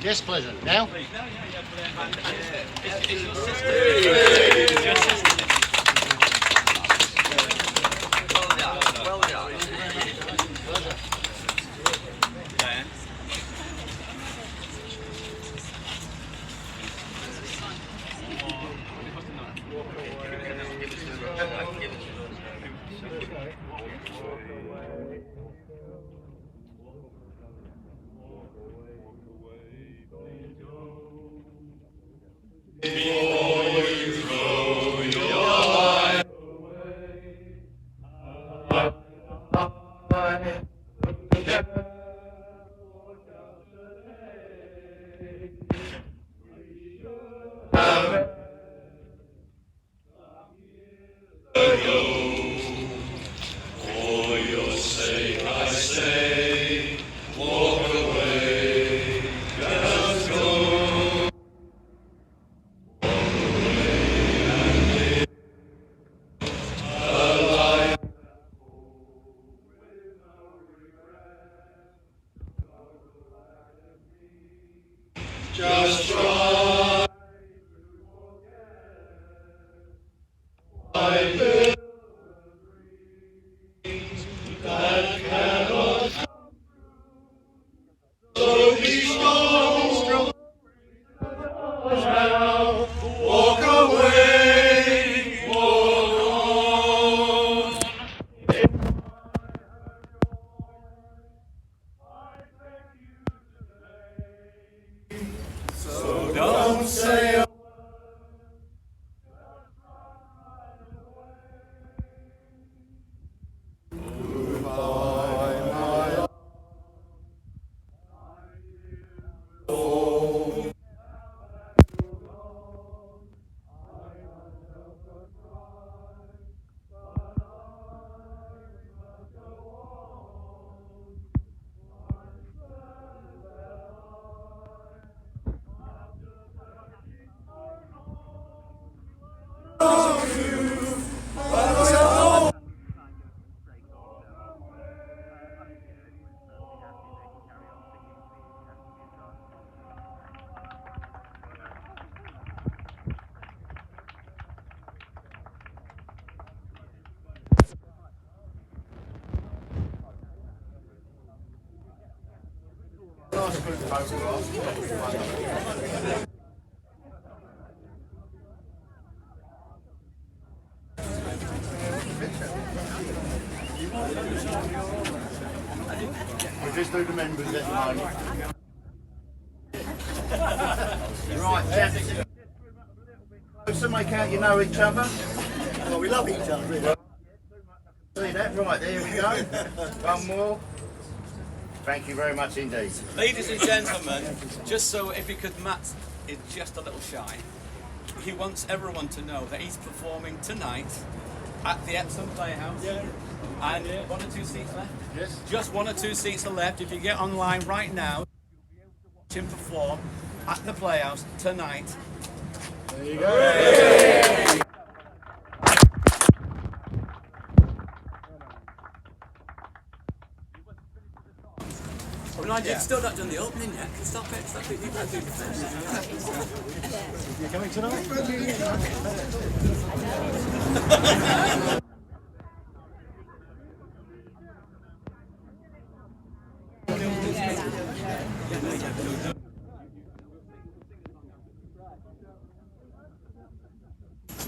Yes, pleasant. Now? Please. No, it's your sister. It's your sister. Well done. Well done. Diane. Just try that cannot so be strong. Walk away, walk on. So don't say We'll just do the members at the moment. Right, chaps. So make out you know each other. Well, we love each other, really. See that? Right, there we go. One more. Thank you very much indeed. Ladies and gentlemen, just so if you could, Matt is just a little shy. He wants everyone to know that he's performing tonight at the Epsom Playhouse. Yeah. And 1 or 2 seats left. Yes. Just 1 or 2 seats are left. If you get online right now, you'll be able to watch him perform at the Playhouse tonight. There you go. Yay! I mean, I've still not done the opening yet. Can stop it. Stop it. You better do the first. You're coming tonight?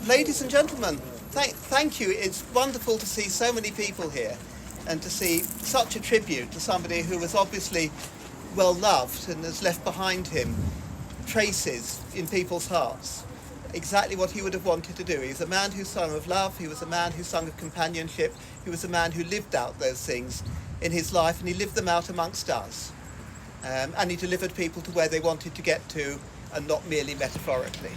Ladies and gentlemen, thank you. It's wonderful to see so many people here and to see such a tribute to somebody who was obviously well loved and has left behind him traces in people's hearts. Exactly what he would have wanted to do. He was a man who sung of love, he was a man who sung of companionship, he was a man who lived out those things in his life, and he lived them out amongst us. And he delivered people to where they wanted to get to, and not merely metaphorically.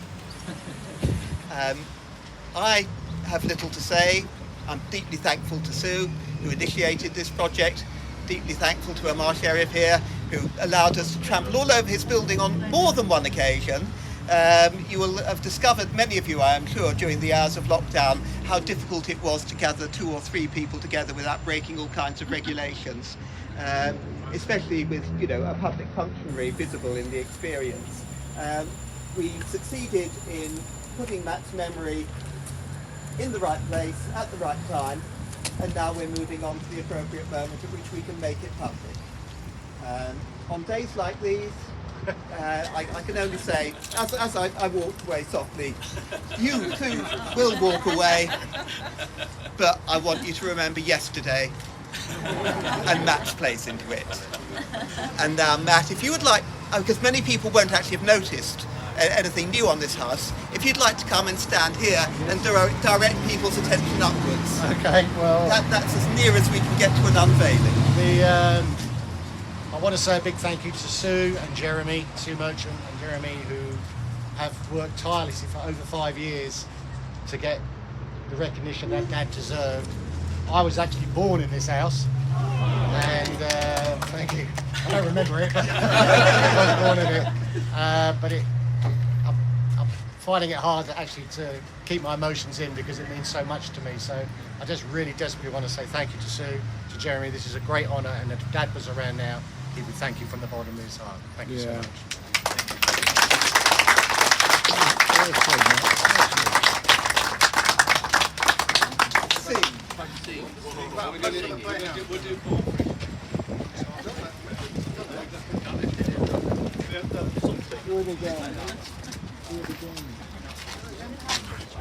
I have little to say. I'm deeply thankful to Sue, who initiated this project, deeply thankful to Omar Sharif here, who allowed us to trample all over his building on more than one occasion. You will have discovered, many of you I am sure, during the hours of lockdown, how difficult it was to gather 2 or 3 people together without breaking all kinds of regulations. especially with, you know, a public functionary visible in the experience. We succeeded in putting Matt's memory in the right place at the right time, and now we're moving on to the appropriate moment at which we can make it public. On days like these, I can only say, as I walked away softly, you too will walk away, but I want you to remember yesterday and Matt's place into it. And now, Matt, if you would like, because many people won't actually have noticed anything new on this house, if you'd like to come and stand here and direct people's attention upwards. Okay, well, That's as near as we can get to an unveiling. I want to say a big thank you to Sue and Jeremy, Sue Merchant and Jeremy, who have worked tirelessly for over 5 years to get the recognition that Dad deserved. I was actually born in this house, and thank you. I don't remember it. I was born in it, but I'm finding it hard to keep my emotions in because it means so much to me. So I just really desperately want to say thank you to Sue, to Jeremy. This is a great honour, and if Dad was around now, he would thank you from the bottom of his heart. Thank you so much.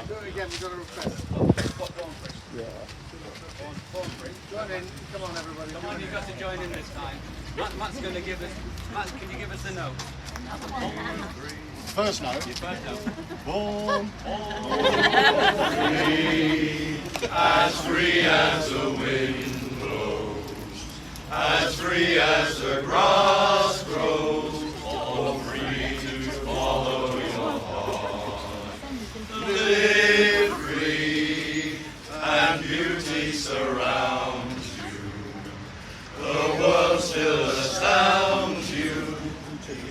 Do it again. We've got a request. Yeah. Join in. Come on, everybody. Come on, you've got to join in this time. Matt's going to give us. Matt, can you give us the note? First note. Your first note. Bourne. As free as the wind blows, as free as the grass grows, all free to follow your heart. Live free, and beauty surrounds you. The world still astounds you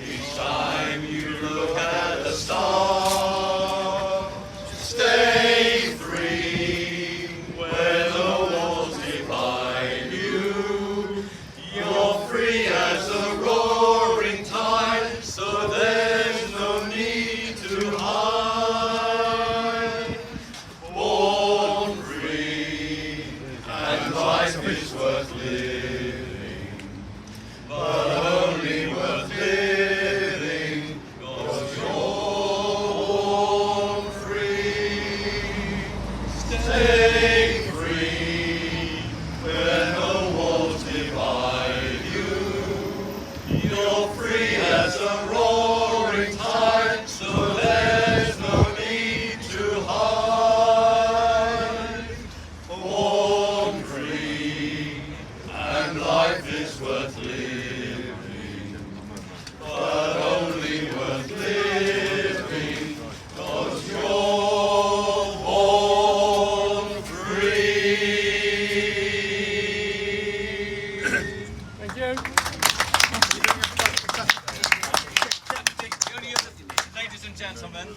each time you look at the stars. Stay free where the walls divide you. You're free as a roaring tide, so there's no need to hide. Born free, and life is worth living, but only worth living 'cause you're born free. Stay free where no walls divide you. You're free as a roaring tide, so there's no need to hide. Born free, and life is worth living, but only worth living 'cause you're born free. Thank you. Ladies and gentlemen,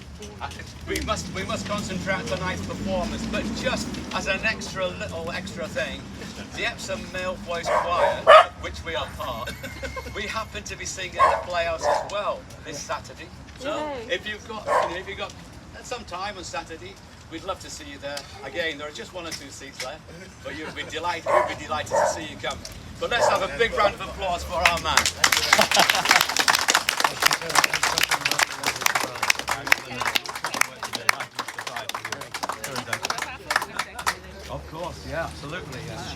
we must concentrate on tonight's performance, but just as an extra thing, the Epsom Male Voice Choir, which we are part, we happen to be singing at the Playhouse as well this Saturday. So if you've got some time on Saturday, we'd love to see you there. Again, there are just 1 or 2 seats left, but we'd be delighted to see you come. But let's have a big round of applause for our man. Of course, yeah, absolutely, yeah.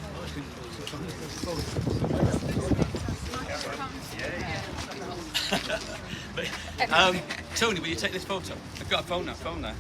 Tony, will you take this photo? I've got a phone there.